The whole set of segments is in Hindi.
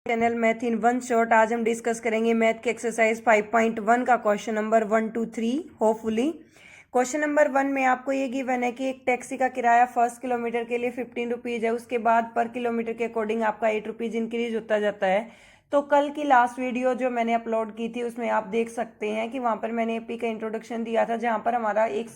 Channel math in one shot. आज हम डिस्कस करेंगे मैथ के एक्सरसाइज 5.1 का question number 1 to 3 hopefully. Question number 1 में आपको ये गिवन है कि एक टैक्सी का किराया फर्स्ट किलोमीटर के लिए 15 रुपीज़ है, उसके बाद पर किलोमीटर के अकॉर्डिंग आपका 8 रुपीज़ इंक्रीज होता जाता है। तो कल की लास्ट वीडियो जो मैंने अपलोड की थी उसमें आप देख सकते हैं कि वहाँ पर मैंने एपी का इंट्रोडक्शन दिया था, जहाँ पर हमारा एक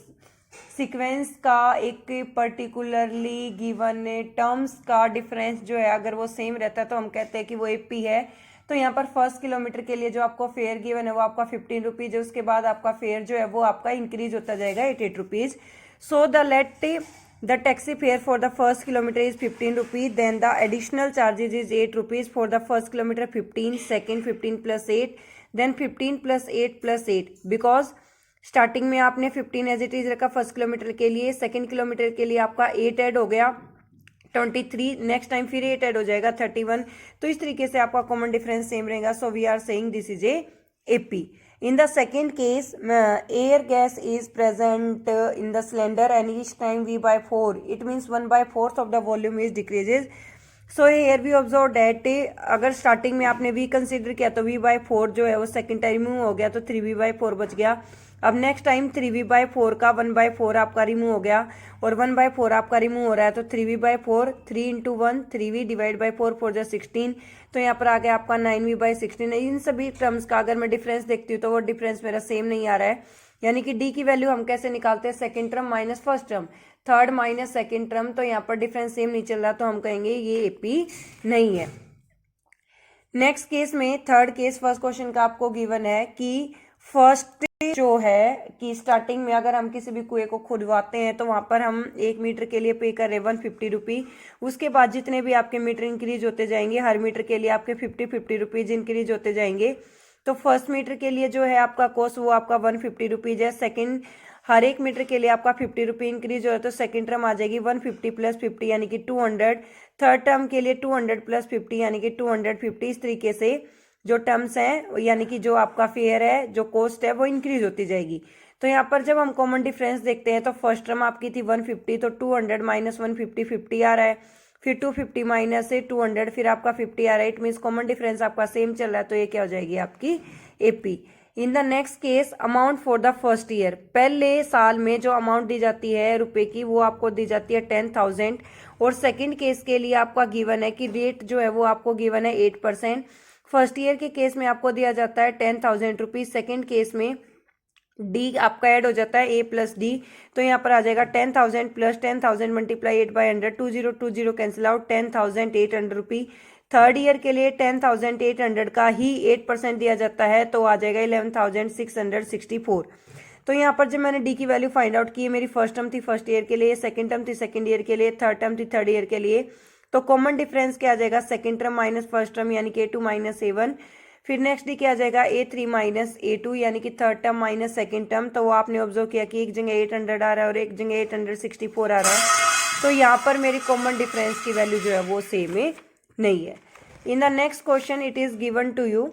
सीक्वेंस का एक पर्टिकुलरली गिवन टर्म्स का डिफरेंस जो है अगर वो सेम रहता है तो हम कहते हैं कि वो एपी है। तो यहाँ पर फर्स्ट किलोमीटर के लिए जो आपको फेयर गिवन है वो आपका 15 रुपीज़ है, उसके बाद आपका फेयर जो है वो आपका इंक्रीज होता जाएगा 8 rupees. So the taxi fare for the first kilometre is 15 rupees, then the additional charges is 8 rupees for the first kilometre 15, second 15 plus 8, then 15 plus 8 plus 8। Because starting में आपने 15 एज इट इज रखा फर्स्ट किलोमीटर के लिए, सेकेंड किलोमीटर के लिए आपका 8 ऐड हो गया 23, नेक्स्ट टाइम फिर 8 ऐड हो जाएगा 31। तो इस तरीके से आपका कॉमन डिफरेंस सेम रहेगा। So we are saying this is AP. In the second case, air gas is present in the cylinder and each time V by 4, it means 1/4 of the volume is decreases. So here we observe that अगर स्टार्टिंग में आपने V कंसिडर किया तो V/4 जो है वो सेकेंड टाइम रिमूव हो गया तो 3V/4 बच गया। अब नेक्स्ट टाइम 3V/4 का 1/4 आपका रिमूव हो गया और 1/4 आपका रिमूव हो रहा है तो 3V/4, 3 into 1 3V divide by 4 4 16। तो यहाँ पर आ गया आपका 9V/16। इन सभी टर्म्स का अगर मैं डिफरेंस देखती हूँ तो वो डिफरेंस मेरा सेम नहीं आ रहा है, यानी कि डी की वैल्यू हम कैसे निकालते हैं, second term minus first term, third minus second term. तो यहाँ पर डिफरेंस सेम नहीं चल रहा तो हम कहेंगे ये एपी नहीं है। नेक्स्ट केस में थर्ड केस फर्स्ट क्वेश्चन का आपको गिवन है कि फर्स्ट जो है कि स्टार्टिंग में अगर हम किसी भी कुएं को खुदवाते हैं तो वहां पर हम 1 मीटर के लिए पे कर रहे हैं 150 रुपी। उसके बाद जितने भी आपके मीटर इंक्रीज होते जाएंगे हर मीटर के लिए आपके 50 रुपीज इंक्रीज होते जाएंगे। तो फर्स्ट मीटर के लिए जो है आपका कॉस्ट वो आपका 150 रुपीज है। सेकेंड हर एक मीटर के लिए आपका 50 रुपी इंक्रीज हो रहा है तो सेकेंड टर्म आ जाएगी 150 प्लस 50 यानी कि 200। थर्ड टर्म के लिए 200 प्लस 50 यानी कि 250। इस तरीके से जो टर्म्स हैं यानी कि जो आपका फेयर है जो कॉस्ट है वो इंक्रीज होती जाएगी। तो यहाँ पर जब हम कॉमन डिफरेंस देखते हैं तो फर्स्ट टर्म आपकी थी 150 तो 200 माइनस 150 50 आ रहा है, फिर 250 माइनस से 200 फिर आपका 50 आ रहा है। इट मीन्स कॉमन डिफरेंस आपका सेम चल रहा है तो ये क्या हो जाएगी आपकी AP. In the next case amount for the first year, पहले साल में जो अमाउंट दी जाती है रुपए की वो आपको दी जाती है 10,000 और सेकेंड केस के लिए आपका गिवन है कि रेट जो है वो आपको गिवन है 8%। फर्स्ट ईयर के केस में आपको दिया जाता है 10,000 रुपीज, सेकेंड केस में डी आपका ऐड हो जाता है ए प्लस डी। तो यहाँ पर आ जाएगा 10,000 प्लस 10,000 मल्टीप्लाई 8/100, 20 कैंसिल आउट 10,800 रुपी। थर्ड ईयर के लिए 10,800 का ही 8% दिया जाता है तो आ जाएगा 11,664। तो यहाँ पर जब मैंने डी की वैल्यू फाइंड आउट की, मेरी फर्स्ट टर्म थी फर्स्ट ईयर के लिए, सेकेंड टर्म थी सेकेंड ईयर के लिए, थर्ड टर्म थी थर्ड ईयर के लिए। तो कॉमन डिफरेंस क्या आ जाएगा, second term minus first term यानी कि A2 माइनस A1। फिर नेक्स्ट डी क्या आ जाएगा A3 माइनस A2 यानी कि third term minus second term. तो वो आपने ऑब्जर्व किया कि एक जगह 800 आ रहा है और एक जगह 864 आ रहा है। तो यहाँ पर मेरी कॉमन डिफरेंस की वैल्यू जो है वो सेम नहीं है। In the next question it is given to you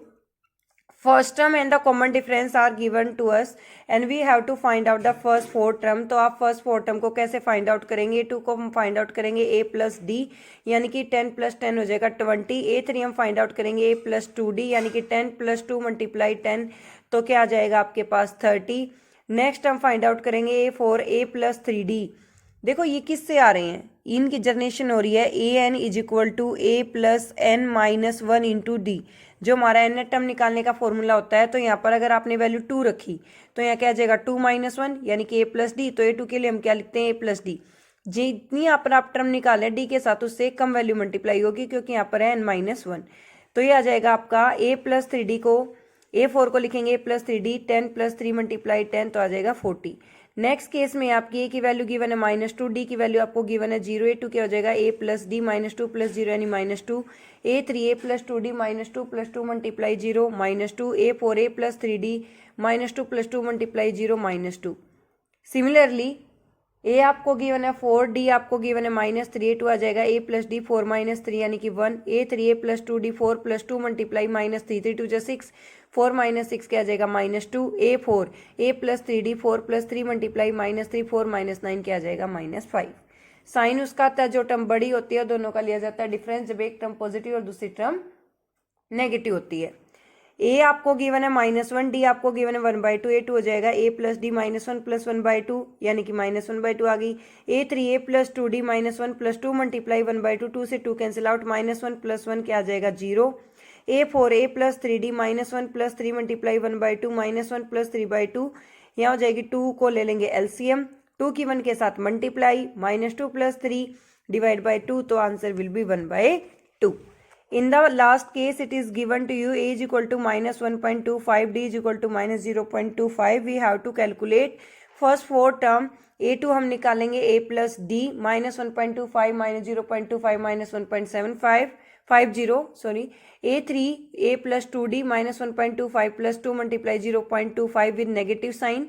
first term and the common difference are given to us and we have to find out the first four term. तो आप फर्स्ट फोर टर्म को कैसे फाइंड आउट करेंगे, A2 को हम फाइंड आउट करेंगे A प्लस डी यानी कि 10 प्लस 10 हो जाएगा 20। A3 हम फाइंड आउट करेंगे A प्लस 2D यानी कि 10 प्लस 2 मल्टीप्लाई 10 तो क्या आ जाएगा आपके पास 30। नेक्स्ट हम फाइंड आउट करेंगे A4 A प्लस 3D। देखो ये किससे आ रहे हैं, इनकी जनरेशन हो रही है AN is equal to A plus N minus 1 into D, जो हमारा एन टर्म निकालने का फॉर्मूला होता है। तो यहाँ पर अगर आपने वैल्यू 2 रखी तो यहाँ क्या आ जाएगा 2 माइनस 1 यानी कि A प्लस डी। तो A2 के लिए हम क्या लिखते हैं A प्लस डी। जितनी यहाँ पर आप टर्म निकालें डी के साथ उससे कम वैल्यू मल्टीप्लाई होगी क्योंकि यहाँ पर है N-1। तो ये आ जाएगा आपका A प्लस 3D को A4 को लिखेंगे A plus 3D, 10 plus 3 multiply 10 तो आ जाएगा 40। नेक्स्ट केस में आपकी ए की वैल्यू गिवन है -2, डी की वैल्यू आपको गिवन है 0, A2 क्या हो जाएगा A प्लस डी -2 प्लस 0 यानी -2, A3 A plus 2D -2 plus 2 multiply 0 -2, A4 A plus 3D -2 plus 2 multiply 0 -2। Similarly A आपको गिवन है 4, डी आपको गिवन है -3, A2 आ जाएगा A प्लस डी 4 माइनस 3 यानी कि 1, A3 A plus 2D 4 plus 2 multiply -3 3 2 6, 4 minus 6 क्या आ जाएगा -2, A4 A plus 3D 4 plus 3 multiply -3 4 minus 9 क्या आ जाएगा -5। साइन उसका आता है जो टर्म बड़ी होती है दोनों का लिया जाता है डिफरेंस जब एक टर्म पॉजिटिव और दूसरी टर्म नेगेटिव होती है। ए आपको गिवन है -1, डी आपको गिवन है 1/2, A2 हो जाएगा a प्लस डी -1 प्लस 1/2 यानी कि -1/2 आ गई। A3 a plus 2d -1 plus 2 multiply 1/2, 2 से 2 कैंसिल आउट, -1 प्लस 1 क्या आ जाएगा 0। A4 a plus 3d -1 plus 3 multiply 1/2 -1 plus 3/2, यहाँ हो जाएगी 2 को ले लेंगे एलसीएम, 2 की 1 के साथ मल्टीप्लाई, -2 प्लस 3 डिवाइड बाई 2, तो answer will be 1/2। In the last case, it is given to you a is equal to -1.25, d is equal to -0.25. We have to calculate first 4 term. A2 हम निकालेंगे a plus d, -1.25 -0.25 -1.50 sorry. A3 a plus 2d -1.25 plus 2 multiply 0.25 with negative sign,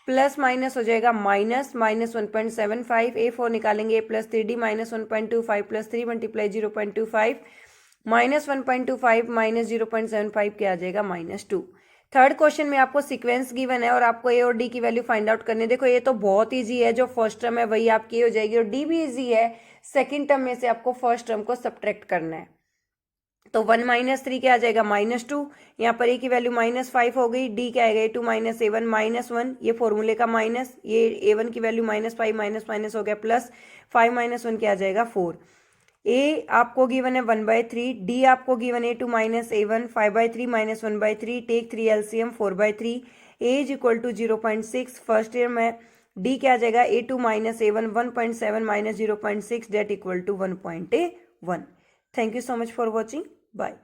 plus minus हो जाएगा -1.75। A4 निकालेंगे a plus 3d -1.25 plus 3 multiply 0.25 -1.25 -0.75 क्या आ जाएगा -2। थर्ड क्वेश्चन में आपको सीक्वेंस गिवन है और आपको ए और डी की वैल्यू फाइंड आउट करनी है। देखो ये तो बहुत इजी है, जो फर्स्ट टर्म है वही आपकी हो जाएगी और डी भी इजी है। सेकंड टर्म में से आपको फर्स्ट टर्म को सब्ट्रैक्ट करना है, तो 1 - 3 क्या आ जाएगा -2, यहाँ पर ए की वैल्यू -5 हो गई, डी क्या आएगा A2 - A1 -1, ये फॉर्मूले का माइनस, ये A1 की वैल्यू -5 माइनस हो गया प्लस 5 - 1 क्या आ जाएगा 4। ए आपको गिवन है 1/3, डी आपको गिवन है A2 - A1 5/3 -1/3, take 3 LCM 4/3, A is equal to 0.6 first year में, डी क्या आ जाएगा A2 - A1 1.7 -0.6 that equal to 1.1। Thank you so much for watching, bye.